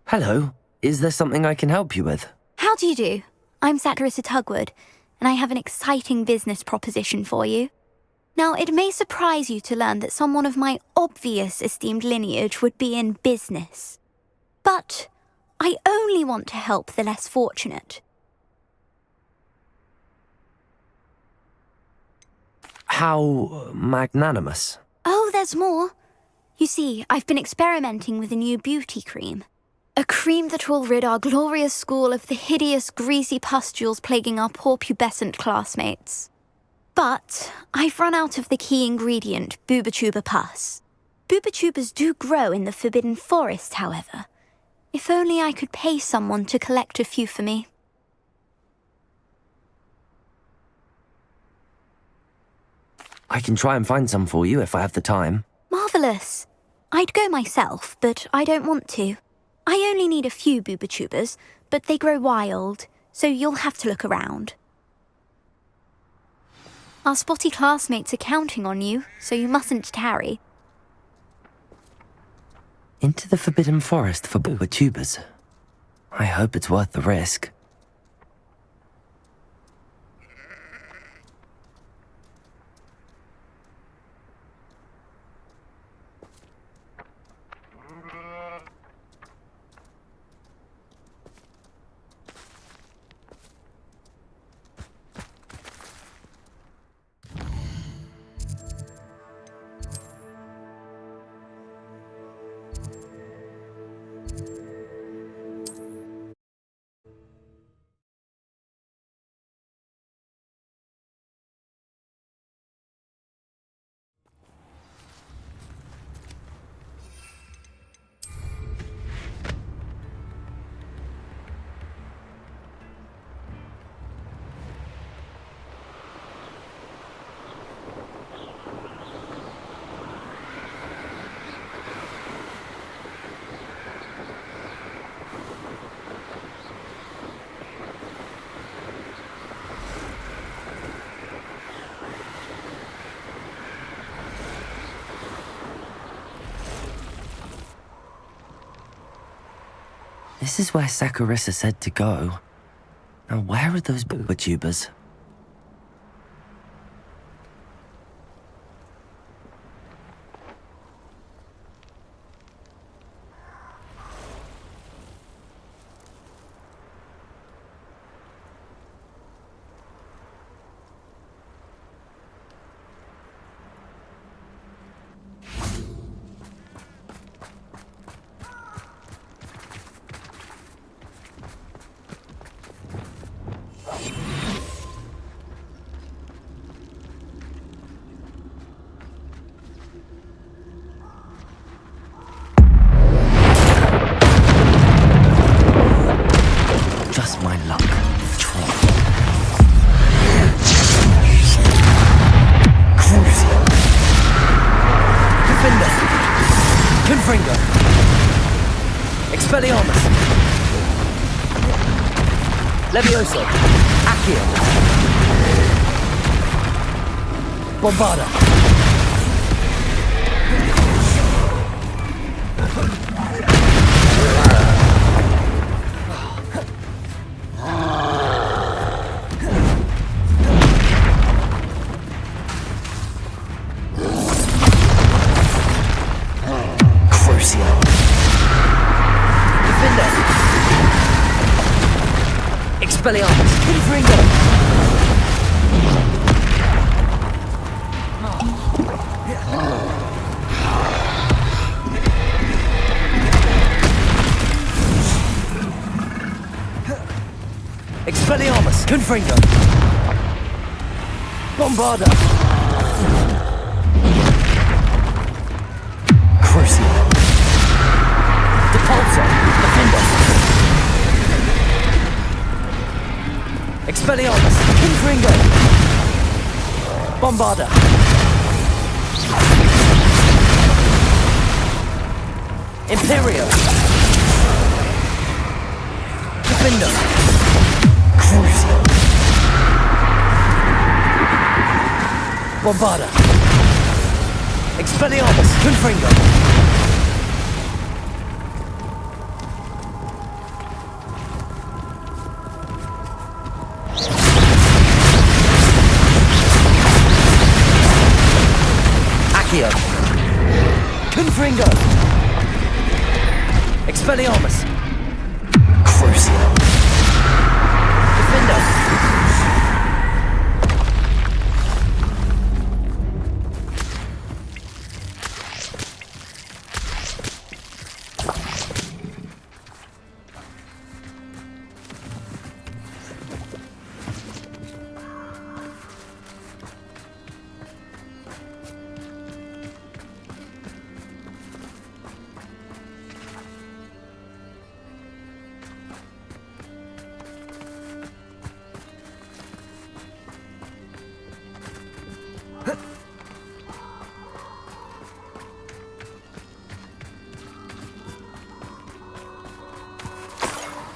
Hello. Is there something I can help you with? How do you do? I'm Satirissa Tugwood, and I have an exciting business proposition for you. Now, it may surprise you to learn that someone of my obvious esteemed lineage would be in business. But I only want to help the less fortunate. How magnanimous. Oh, there's more. You see, I've been experimenting with a new beauty cream. A cream that will rid our glorious school of the hideous, greasy pustules plaguing our poor pubescent classmates. But I've run out of the key ingredient, Booba-Tuba pus. Booba-Tubas do grow in the Forbidden Forest, however. If only I could pay someone to collect a few for me. I can try and find some for you if I have the time. Marvellous. I'd go myself, but I don't want to. I only need a few Booba-Tubas, but they grow wild, so you'll have to look around. Our spotty classmates are counting on you, so you mustn't tarry. Into the Forbidden Forest for Booba-Tubas. I hope it's worth the risk. This is where Satirissa said to go. Now where are those Booba-Tubas? Just my luck. Troll. Crucial. Defender. Confringo. Expelliarmus. Levioso. Accio. Bombarda. Expelliarmus! Confringo! Expelliarmus! Confringo! Bombarda! Crucio! Depulso! Defender! Expelliarmus! Confringo! Bombarda! Imperio! Defender! Crucio! Bombarda! Expelliarmus! Confringo! Accio! Confringo! Expelliarmus! Crucio! Defendo!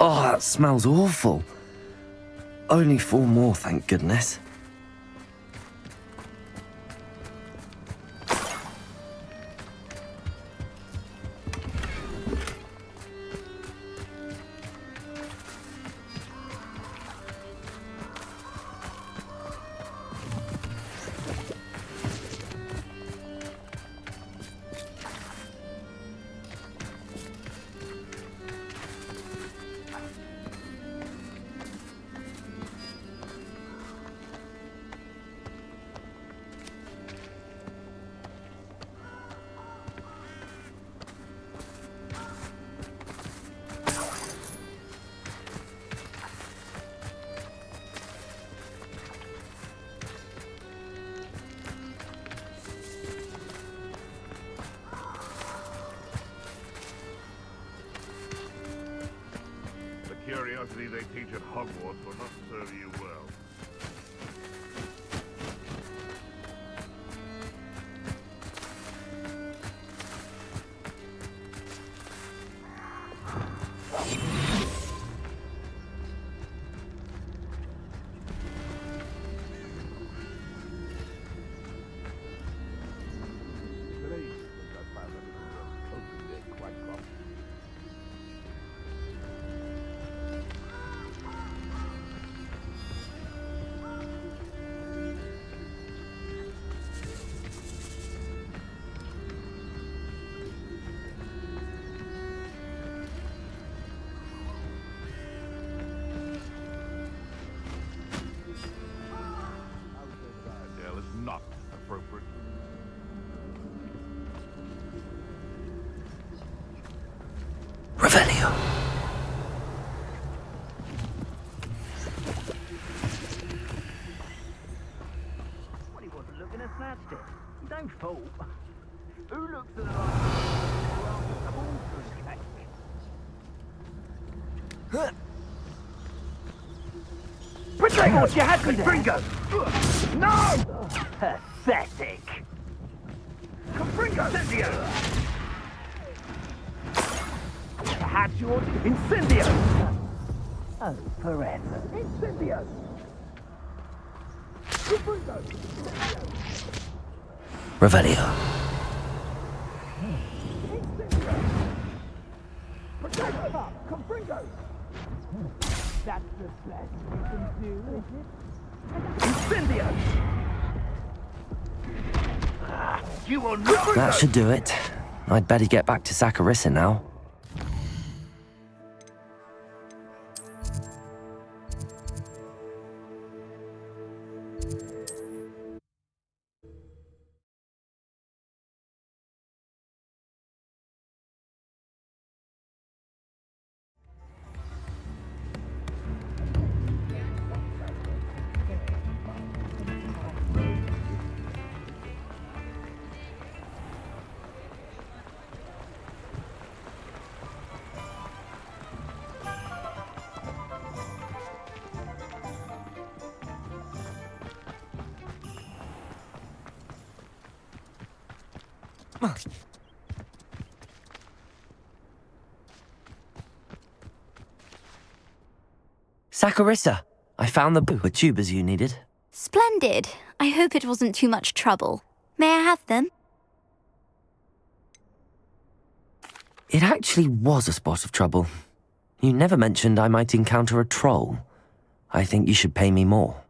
Oh, that smells awful. Only 4 more, thank goodness. The curiosity they teach at Hogwarts will not serve you well. Not appropriate. Revelio. Well, he wasn't looking at snatched it. Don't fool. Who looks at the like Betray what you had, Confringo! No! Pathetic! Confringo! Incendio! Perhaps you ought to... Incendio! Oh, forever. Incendio! Confringo! Incendio! Revelio. Incendio! Protect her! Confringo! That's the best you can do, is it? Incendio! You will not... That should do it. I'd better get back to Saccharissa now. Saccharissa, I found the book with tubers you needed. Splendid. I hope it wasn't too much trouble. May I have them? It actually was a spot of trouble. You never mentioned I might encounter a troll. I think you should pay me more.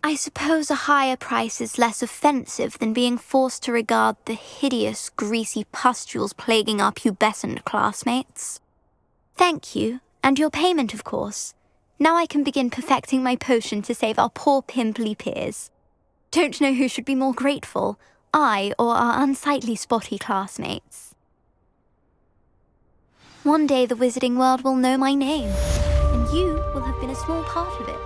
I suppose a higher price is less offensive than being forced to regard the hideous, greasy pustules plaguing our pubescent classmates. Thank you, and your payment, of course. Now I can begin perfecting my potion to save our poor pimply peers. Don't know who should be more grateful, I or our unsightly spotty classmates. One day the wizarding world will know my name, and you will have been a small part of it.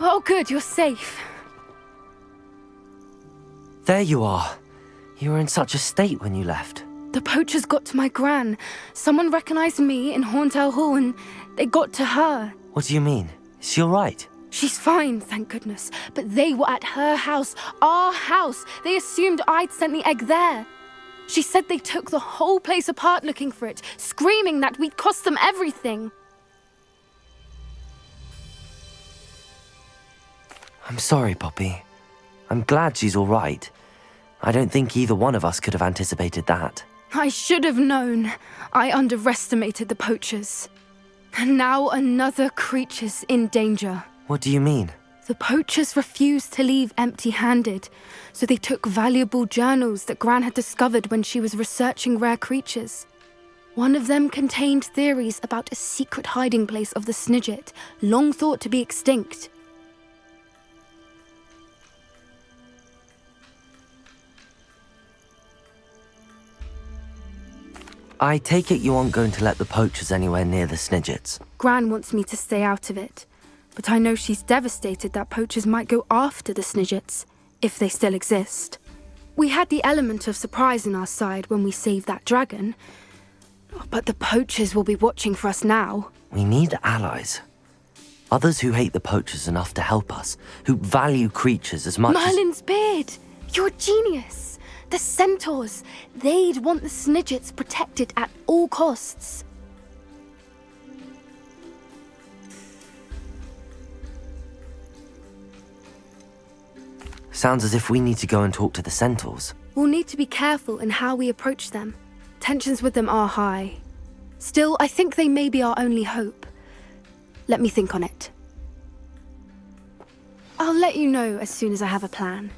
Oh, good, you're safe. There you are. You were in such a state when you left. The poachers got to my gran. Someone recognized me in Horntail Hall and they got to her. What do you mean? Is she all right? She's fine, thank goodness. But they were at her house, our house. They assumed I'd sent the egg there. She said they took the whole place apart looking for it, screaming that we'd cost them everything. I'm sorry, Poppy. I'm glad she's all right. I don't think either one of us could have anticipated that. I should have known. I underestimated the poachers. And now another creature's in danger. What do you mean? The poachers refused to leave empty-handed, so they took valuable journals that Gran had discovered when she was researching rare creatures. One of them contained theories about a secret hiding place of the Snidget, long thought to be extinct. I take it you aren't going to let the poachers anywhere near the Snidgets. Gran wants me to stay out of it, but I know she's devastated that poachers might go after the Snidgets, if they still exist. We had the element of surprise on our side when we saved that dragon, but the poachers will be watching for us now. We need allies. Others who hate the poachers enough to help us, who value creatures as much Merlin's beard! You're a genius! The centaurs! They'd want the Snidgets protected at all costs. Sounds as if we need to go and talk to the centaurs. We'll need to be careful in how we approach them. Tensions with them are high. Still, I think they may be our only hope. Let me think on it. I'll let you know as soon as I have a plan.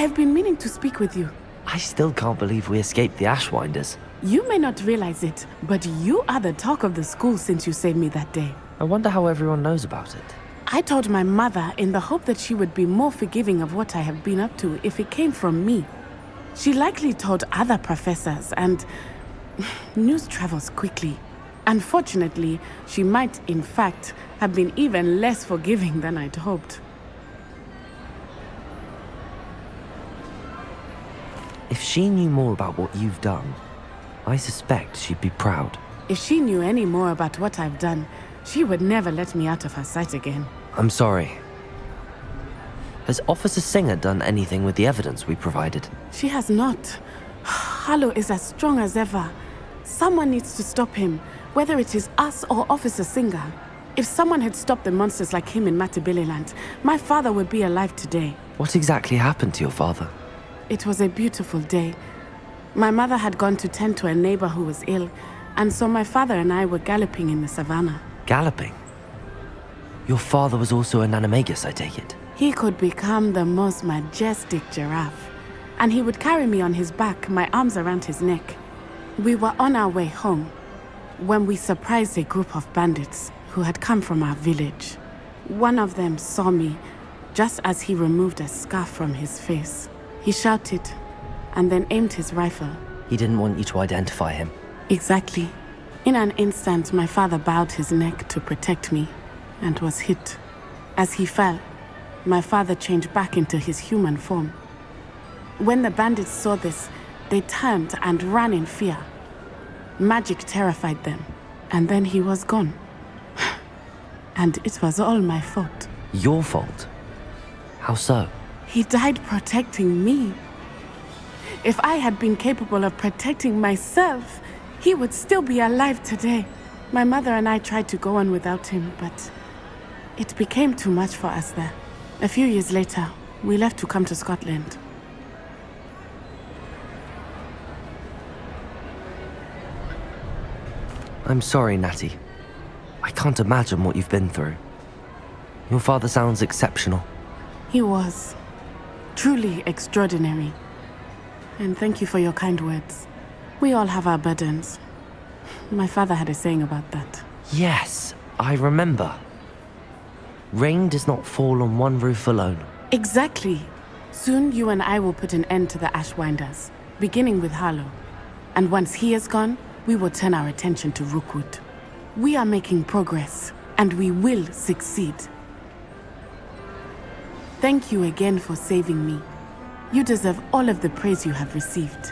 have been meaning to speak with you. I still can't believe we escaped the Ashwinders. You may not realize it, but you are the talk of the school since you saved me that day. I wonder how everyone knows about it. I told my mother in the hope that she would be more forgiving of what I have been up to if it came from me. She likely told other professors, and news travels quickly. Unfortunately, she might, in fact, have been even less forgiving than I'd hoped. If she knew more about what you've done, I suspect she'd be proud. If she knew any more about what I've done, she would never let me out of her sight again. I'm sorry. Has Officer Singer done anything with the evidence we provided? She has not. Harlow is as strong as ever. Someone needs to stop him, whether it is us or Officer Singer. If someone had stopped the monsters like him in Matabeleland, my father would be alive today. What exactly happened to your father? It was a beautiful day. My mother had gone to tend to a neighbor who was ill, and so my father and I were galloping in the savannah. Galloping? Your father was also an animagus, I take it? He could become the most majestic giraffe, and he would carry me on his back, my arms around his neck. We were on our way home when we surprised a group of bandits who had come from our village. One of them saw me just as he removed a scarf from his face. He shouted and then aimed his rifle. He didn't want you to identify him. Exactly. In an instant, my father bowed his neck to protect me and was hit. As he fell, my father changed back into his human form. When the bandits saw this, they turned and ran in fear. Magic terrified them, and then he was gone. And it was all my fault. Your fault? How so? He died protecting me. If I had been capable of protecting myself, he would still be alive today. My mother and I tried to go on without him, but it became too much for us there. A few years later, we left to come to Scotland. I'm sorry, Natty. I can't imagine what you've been through. Your father sounds exceptional. He was. Truly extraordinary. And thank you for your kind words. We all have our burdens. My father had a saying about that. Yes, I remember. Rain does not fall on one roof alone. Exactly. Soon you and I will put an end to the Ashwinders, beginning with Harlow. And once he is gone, we will turn our attention to Rookwood. We are making progress, and we will succeed. Thank you again for saving me. You deserve all of the praise you have received.